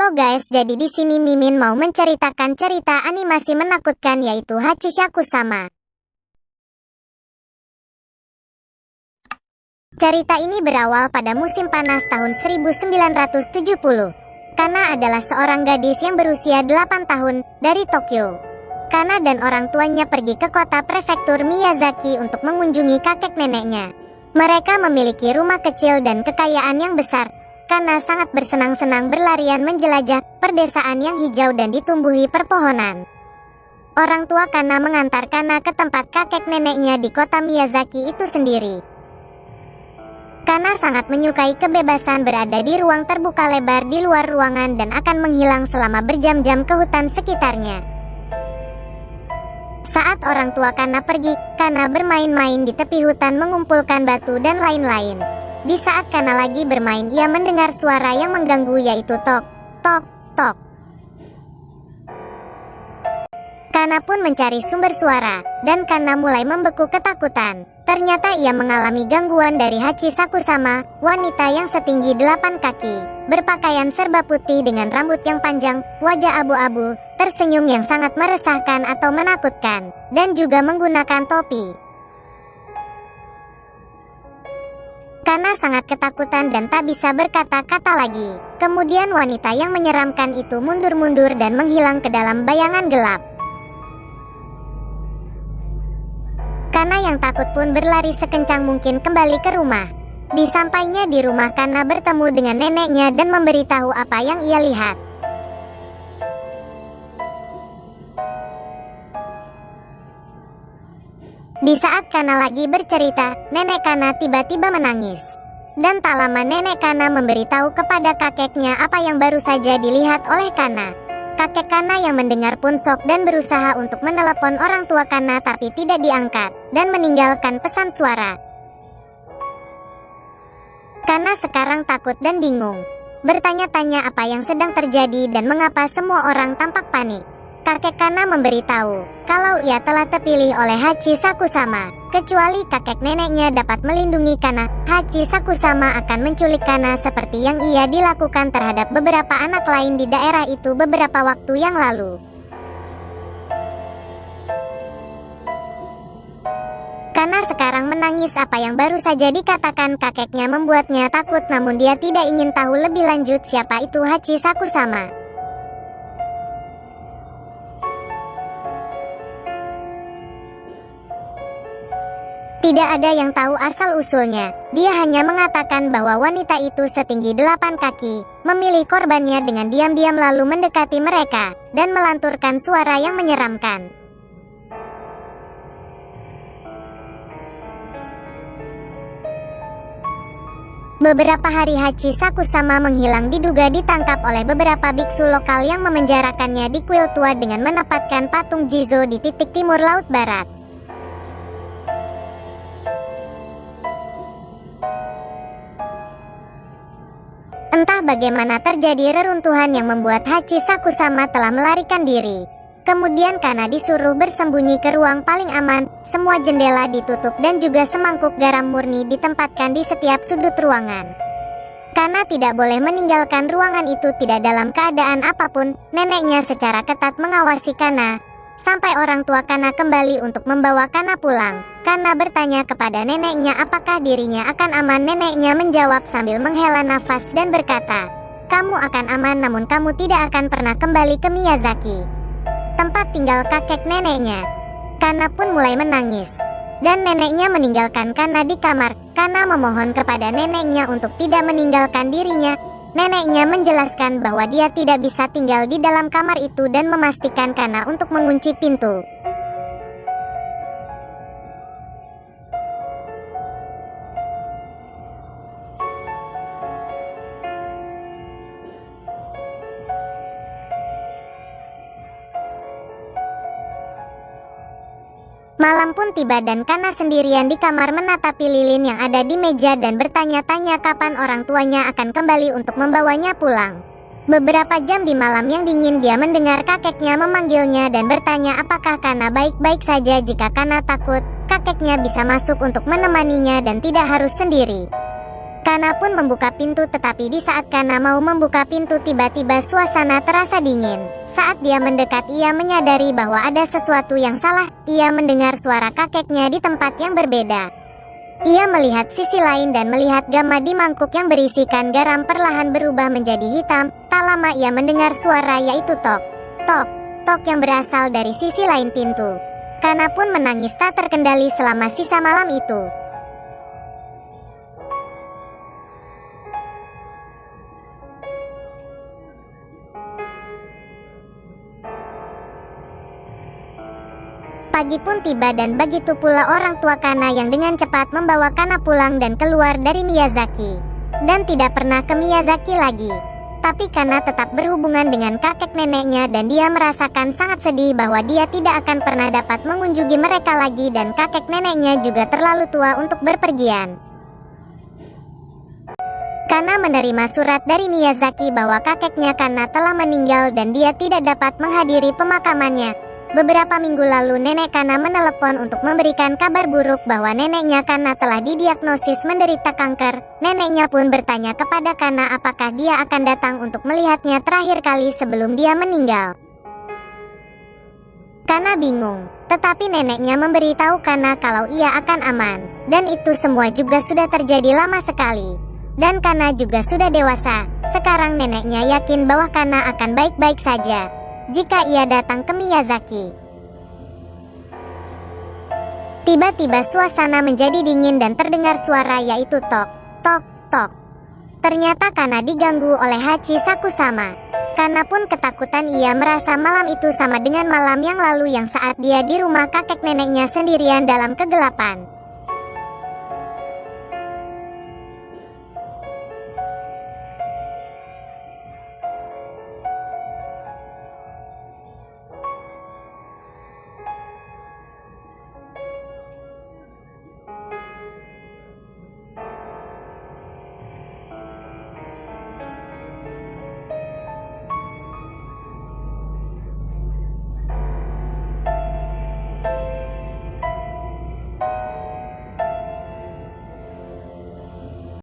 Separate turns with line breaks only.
Halo guys, jadi di sini Mimin mau menceritakan cerita animasi menakutkan yaitu Hachishaku-sama. Cerita ini berawal pada musim panas tahun 1970. Kana adalah seorang gadis yang berusia 8 tahun dari Tokyo. Kana dan orang tuanya pergi ke kota prefektur Miyazaki untuk mengunjungi kakek neneknya. Mereka memiliki rumah kecil dan kekayaan yang besar. Kana sangat bersenang-senang berlarian menjelajah perdesaan yang hijau dan ditumbuhi perpohonan. Orang tua Kana mengantar Kana ke tempat kakek neneknya di kota Miyazaki itu sendiri. Kana sangat menyukai kebebasan berada di ruang terbuka lebar di luar ruangan dan akan menghilang selama berjam-jam ke hutan sekitarnya. Saat orang tua Kana pergi, Kana bermain-main di tepi hutan mengumpulkan batu dan lain-lain. Di saat Kana lagi bermain, ia mendengar suara yang mengganggu yaitu tok, tok, tok. Kana pun mencari sumber suara, dan Kana mulai membeku ketakutan. Ternyata ia mengalami gangguan dari Hachishaku-sama, wanita yang setinggi 8 kaki, berpakaian serba putih dengan rambut yang panjang, wajah abu-abu, tersenyum yang sangat meresahkan atau menakutkan, dan juga menggunakan topi. Kana sangat ketakutan dan tak bisa berkata-kata lagi. Kemudian wanita yang menyeramkan itu mundur-mundur dan menghilang ke dalam bayangan gelap. Kana yang takut pun berlari sekencang mungkin kembali ke rumah. Disampainya di rumah, Kana bertemu dengan neneknya dan memberitahu apa yang ia lihat. Di saat Kana lagi bercerita, nenek Kana tiba-tiba menangis. Dan tak lama nenek Kana memberitahu kepada kakeknya apa yang baru saja dilihat oleh Kana. Kakek Kana yang mendengar pun shock dan berusaha untuk menelepon orang tua Kana tapi tidak diangkat, dan meninggalkan pesan suara. Kana sekarang takut dan bingung, bertanya-tanya apa yang sedang terjadi dan mengapa semua orang tampak panik. Kakek Kana memberitahu kalau ia telah terpilih oleh Hachishaku-sama. Kecuali kakek neneknya dapat melindungi Kana, Hachishaku-sama akan menculik Kana seperti yang ia dilakukan terhadap beberapa anak lain di daerah itu beberapa waktu yang lalu. Kana sekarang menangis. Apa yang baru saja dikatakan kakeknya membuatnya takut, namun dia tidak ingin tahu lebih lanjut siapa itu Hachishaku-sama. Tidak ada yang tahu asal-usulnya. Dia hanya mengatakan bahwa wanita itu setinggi 8 kaki, memilih korbannya dengan diam-diam lalu mendekati mereka, dan melanturkan suara yang menyeramkan. Beberapa hari Hachishaku-sama menghilang, diduga ditangkap oleh beberapa biksu lokal yang memenjarakannya di kuil tua dengan menempatkan patung Jizo di titik timur laut barat. Entah bagaimana terjadi reruntuhan yang membuat Hachishaku-sama telah melarikan diri. Kemudian Kana disuruh bersembunyi ke ruang paling aman, semua jendela ditutup dan juga semangkuk garam murni ditempatkan di setiap sudut ruangan. Kana tidak boleh meninggalkan ruangan itu tidak dalam keadaan apapun. Neneknya secara ketat mengawasi Kana sampai orang tua Kana kembali untuk membawa Kana pulang. Kana bertanya kepada neneknya apakah dirinya akan aman. Neneknya menjawab sambil menghela nafas dan berkata, "Kamu akan aman, namun kamu tidak akan pernah kembali ke Miyazaki, tempat tinggal kakek neneknya." Kana pun mulai menangis, dan neneknya meninggalkan Kana di kamar. Kana memohon kepada neneknya untuk tidak meninggalkan dirinya. Neneknya menjelaskan bahwa dia tidak bisa tinggal di dalam kamar itu dan memastikan Kana untuk mengunci pintu. Malam pun tiba dan Kana sendirian di kamar menatapi lilin yang ada di meja dan bertanya-tanya kapan orang tuanya akan kembali untuk membawanya pulang. Beberapa jam di malam yang dingin dia mendengar kakeknya memanggilnya dan bertanya apakah Kana baik-baik saja. Jika Kana takut, kakeknya bisa masuk untuk menemaninya dan tidak harus sendiri. Kana pun membuka pintu, tetapi di saat Kana mau membuka pintu tiba-tiba suasana terasa dingin. Saat dia mendekat ia menyadari bahwa ada sesuatu yang salah. Ia mendengar suara kakeknya di tempat yang berbeda. Ia melihat sisi lain dan melihat gama di mangkuk yang berisikan garam perlahan berubah menjadi hitam. Tak lama ia mendengar suara yaitu tok, tok, tok yang berasal dari sisi lain pintu. Kana pun menangis tak terkendali selama sisa malam itu. Pagi pun tiba dan begitu pula orang tua Kana yang dengan cepat membawa Kana pulang dan keluar dari Miyazaki. Dan tidak pernah ke Miyazaki lagi. Tapi Kana tetap berhubungan dengan kakek neneknya dan dia merasakan sangat sedih bahwa dia tidak akan pernah dapat mengunjungi mereka lagi dan kakek neneknya juga terlalu tua untuk berpergian. Kana menerima surat dari Miyazaki bahwa kakeknya Kana telah meninggal dan dia tidak dapat menghadiri pemakamannya. Beberapa minggu lalu nenek Kana menelepon untuk memberikan kabar buruk bahwa neneknya Kana telah didiagnosis menderita kanker. Neneknya pun bertanya kepada Kana apakah dia akan datang untuk melihatnya terakhir kali sebelum dia meninggal. Kana bingung, tetapi neneknya memberitahu Kana kalau ia akan aman. Dan itu semua juga sudah terjadi lama sekali. Dan Kana juga sudah dewasa. Sekarang neneknya yakin bahwa Kana akan baik-baik saja jika ia datang ke Miyazaki. Tiba-tiba suasana menjadi dingin dan terdengar suara yaitu tok, tok, tok. Ternyata Kana diganggu oleh Hachi Sakusama. Kana pun ketakutan, ia merasa malam itu sama dengan malam yang lalu yang saat dia di rumah kakek neneknya sendirian dalam kegelapan.